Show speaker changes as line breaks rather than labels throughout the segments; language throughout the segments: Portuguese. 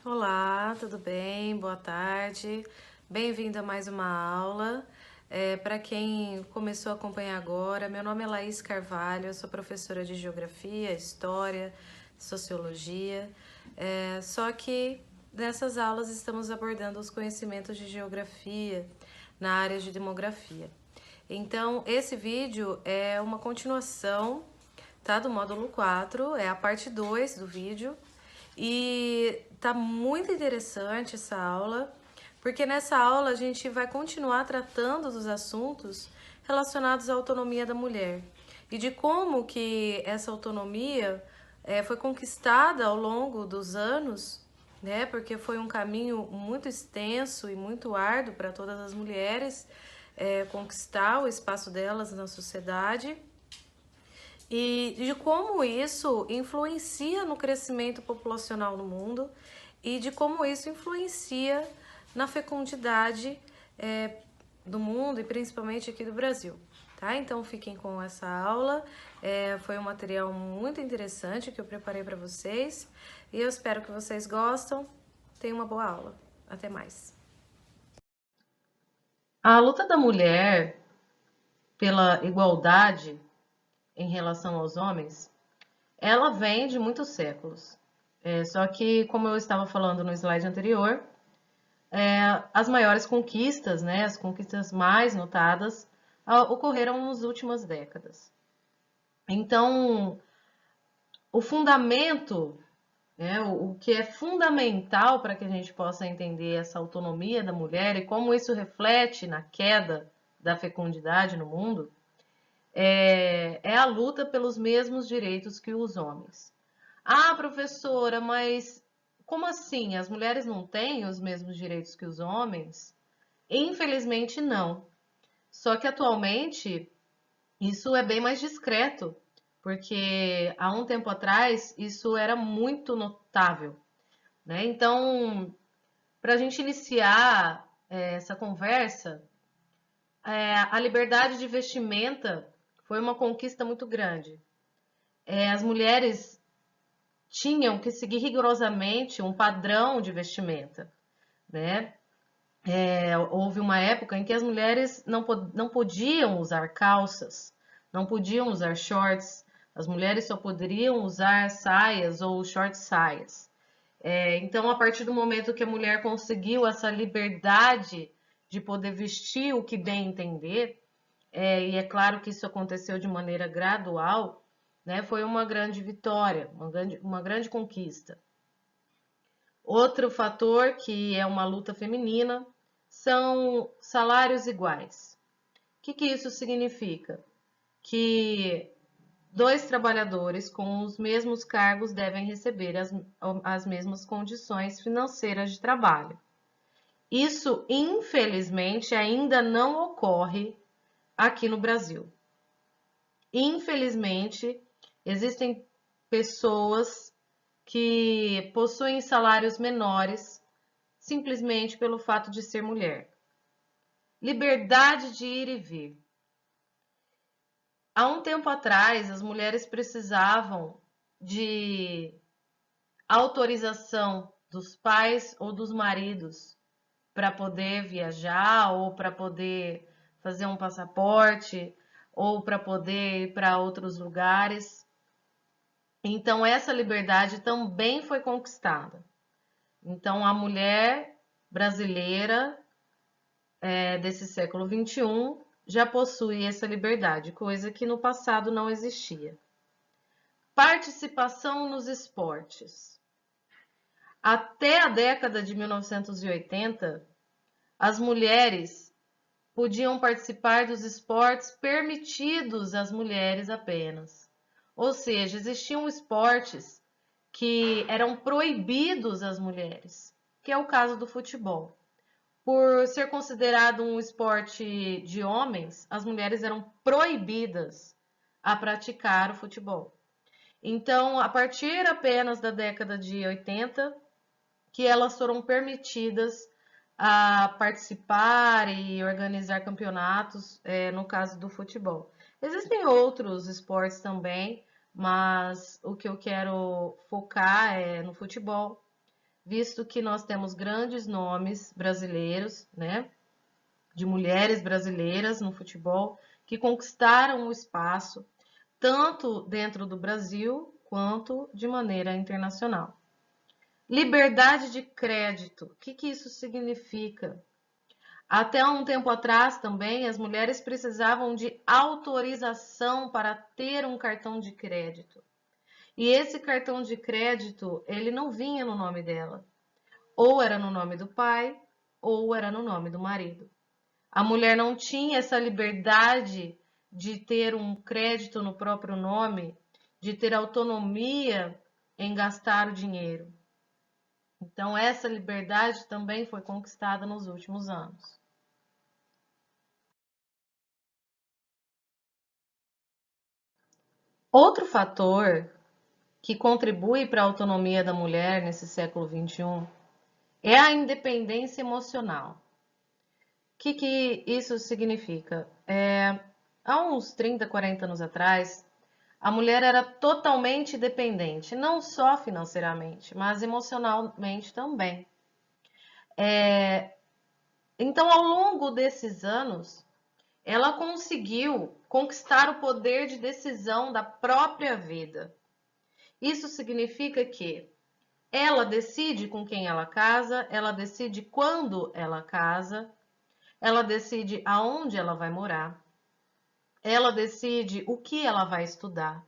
Olá, tudo bem? Boa tarde. Bem-vindo a mais uma aula. Para quem começou a acompanhar agora, meu nome é Laís Carvalho, eu sou professora de Geografia, História, Sociologia. Só que nessas aulas estamos abordando os conhecimentos de Geografia na área de Demografia. Então, esse vídeo é uma continuação, tá, do módulo 4, é a parte 2 do vídeo. E tá muito interessante essa aula, porque nessa aula a gente vai continuar tratando dos assuntos relacionados à autonomia da mulher e de como que essa autonomia foi conquistada ao longo dos anos, né? Porque foi um caminho muito extenso e muito árduo para todas as mulheres conquistar o espaço delas na sociedade e de como isso influencia no crescimento populacional no mundo e de como isso influencia na fecundidade do mundo e principalmente aqui do Brasil. Tá? Então fiquem com essa aula, foi um material muito interessante que eu preparei para vocês e eu espero que vocês gostem. Tenham uma boa aula. Até mais.
A luta da mulher pela igualdade em relação aos homens, ela vem de muitos séculos. Só que, como eu estava falando no slide anterior, as maiores conquistas, né, as conquistas mais notadas, ocorreram nas últimas décadas. Então, o fundamento, né, o que é fundamental para que a gente possa entender essa autonomia da mulher e como isso reflete na queda da fecundidade no mundo, é a luta pelos mesmos direitos que os homens. Ah, professora, mas como assim? As mulheres não têm os mesmos direitos que os homens? Infelizmente, não. Só que atualmente isso é bem mais discreto, porque há um tempo atrás isso era muito notável, né? Então, para a gente iniciar essa conversa, a liberdade de vestimenta foi uma conquista muito grande. As mulheres tinham que seguir rigorosamente um padrão de vestimenta, né? Houve uma época em que as mulheres não podiam usar calças, não podiam usar shorts, as mulheres só poderiam usar saias ou short saias. Então, a partir do momento que a mulher conseguiu essa liberdade de poder vestir o que bem entender, e é claro que isso aconteceu de maneira gradual, né, foi uma grande vitória, uma grande conquista. Outro fator que é uma luta feminina são salários iguais. O que isso significa? Que dois trabalhadores com os mesmos cargos devem receber as mesmas condições financeiras de trabalho. Isso, infelizmente, ainda não ocorre aqui no Brasil. Infelizmente, existem pessoas que possuem salários menores simplesmente pelo fato de ser mulher. Liberdade de ir e vir. Há um tempo atrás, as mulheres precisavam de autorização dos pais ou dos maridos para poder viajar ou para poder fazer um passaporte ou para poder ir para outros lugares. Então, essa liberdade também foi conquistada. Então, a mulher brasileira desse século XXI já possui essa liberdade, coisa que no passado não existia. Participação nos esportes. Até a década de 1980, as mulheres podiam participar dos esportes permitidos às mulheres apenas. Ou seja, existiam esportes que eram proibidos às mulheres, que é o caso do futebol. Por ser considerado um esporte de homens, as mulheres eram proibidas a praticar o futebol. Então, a partir apenas da década de 80, que elas foram permitidas a participar e organizar campeonatos, no caso do futebol. Existem outros esportes também, mas o que eu quero focar é no futebol. visto que nós temos grandes nomes brasileiros, né, de mulheres brasileiras no futebol que conquistaram o espaço tanto dentro do Brasil quanto de maneira internacional. Liberdade de crédito, o que isso significa? Até um tempo atrás também as mulheres precisavam de autorização para ter um cartão de crédito. E esse cartão de crédito, ele não vinha no nome dela. Ou era no nome do pai, ou era no nome do marido. A mulher não tinha essa liberdade de ter um crédito no próprio nome, de ter autonomia em gastar o dinheiro. Então, essa liberdade também foi conquistada nos últimos anos. Outro fator que contribui para a autonomia da mulher nesse século XXI é a independência emocional. O que isso significa? Há uns 30, 40 anos atrás, a mulher era totalmente dependente, não só financeiramente, mas emocionalmente também. Então, ao longo desses anos, ela conseguiu conquistar o poder de decisão da própria vida. Isso significa que ela decide com quem ela casa, ela decide quando ela casa, ela decide aonde ela vai morar, ela decide o que ela vai estudar.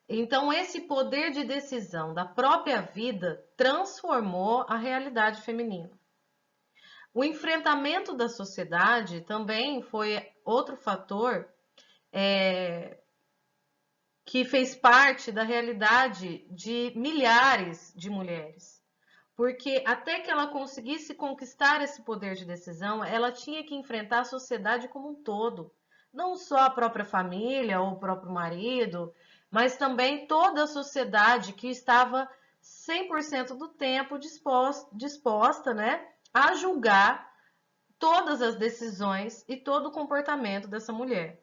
Então, esse poder de decisão da própria vida transformou a realidade feminina. O enfrentamento da sociedade também foi outro fator que fez parte da realidade de milhares de mulheres. Porque até que ela conseguisse conquistar esse poder de decisão, ela tinha que enfrentar a sociedade como um todo. Não só a própria família ou o próprio marido, mas também toda a sociedade que estava 100% do tempo disposta, né, a julgar todas as decisões e todo o comportamento dessa mulher.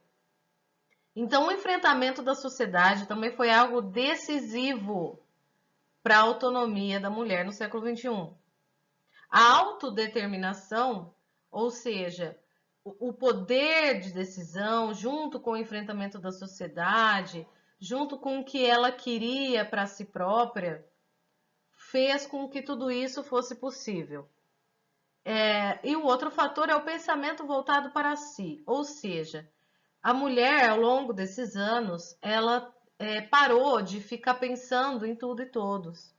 Então, o enfrentamento da sociedade também foi algo decisivo para a autonomia da mulher no século XXI. A autodeterminação, ou seja, o poder de decisão, junto com o enfrentamento da sociedade, junto com o que ela queria para si própria, fez com que tudo isso fosse possível. E o outro fator é o pensamento voltado para si, ou seja, a mulher, ao longo desses anos, ela parou de ficar pensando em tudo e todos.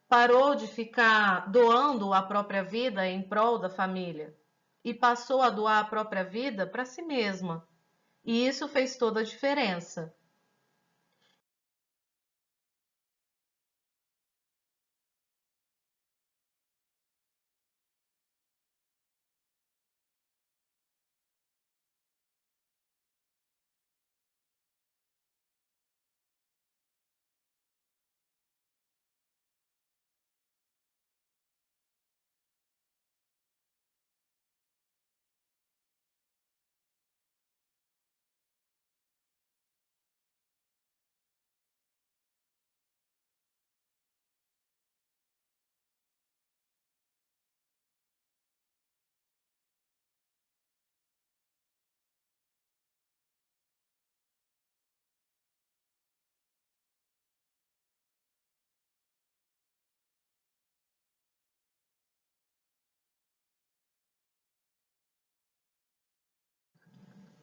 Parou de ficar doando a própria vida em prol da família e passou a doar a própria vida para si mesma. E isso fez toda a diferença.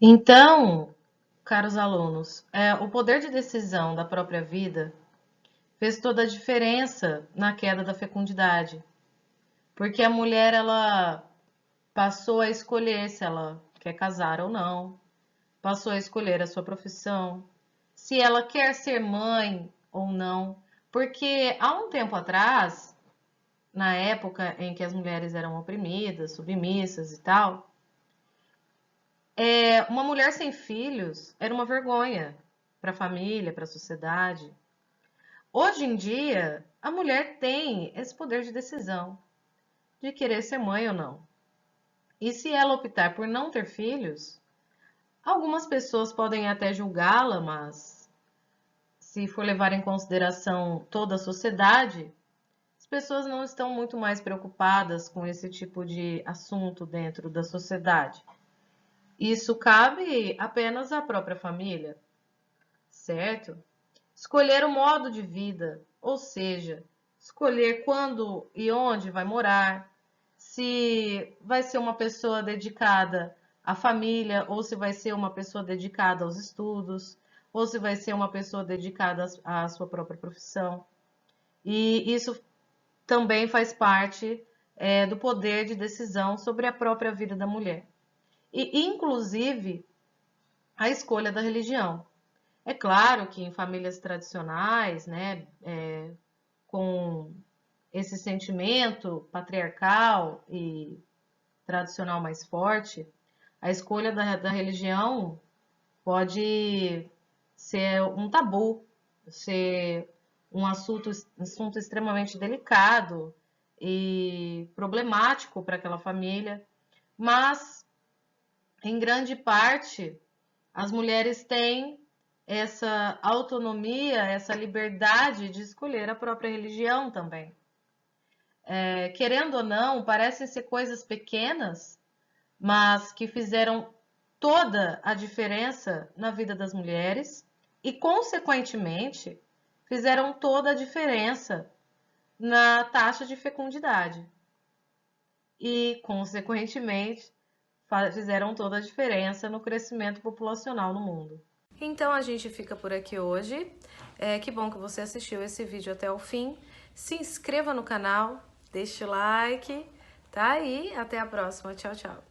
Então, caros alunos, o poder de decisão da própria vida fez toda a diferença na queda da fecundidade, porque a mulher ela passou a escolher se ela quer casar ou não, passou a escolher a sua profissão, se ela quer ser mãe ou não, porque há um tempo atrás, na época em que as mulheres eram oprimidas, submissas e tal, uma mulher sem filhos era uma vergonha para a família, para a sociedade. Hoje em dia, a mulher tem esse poder de decisão, de querer ser mãe ou não. E se ela optar por não ter filhos, algumas pessoas podem até julgá-la, mas se for levar em consideração toda a sociedade, pessoas não estão muito mais preocupadas com esse tipo de assunto dentro da sociedade. Isso cabe apenas à própria família, certo? Escolher o modo de vida, ou seja, escolher quando e onde vai morar, se vai ser uma pessoa dedicada à família, ou se vai ser uma pessoa dedicada aos estudos, ou se vai ser uma pessoa dedicada à sua própria profissão. E isso também faz parte do poder de decisão sobre a própria vida da mulher. E, inclusive, a escolha da religião. É claro que em famílias tradicionais, né, com esse sentimento patriarcal e tradicional mais forte, a escolha da religião pode ser um tabu, ser um assunto extremamente delicado e problemático para aquela família, mas em grande parte as mulheres têm essa autonomia, essa liberdade de escolher a própria religião também. Querendo ou não, parecem ser coisas pequenas, mas que fizeram toda a diferença na vida das mulheres e, consequentemente, fizeram toda a diferença na taxa de fecundidade. E, consequentemente, fizeram toda a diferença no crescimento populacional no mundo.
Então a gente fica por aqui hoje. Que bom que você assistiu esse vídeo até o fim. Se inscreva no canal, deixe o like, tá? E até a próxima. Tchau, tchau.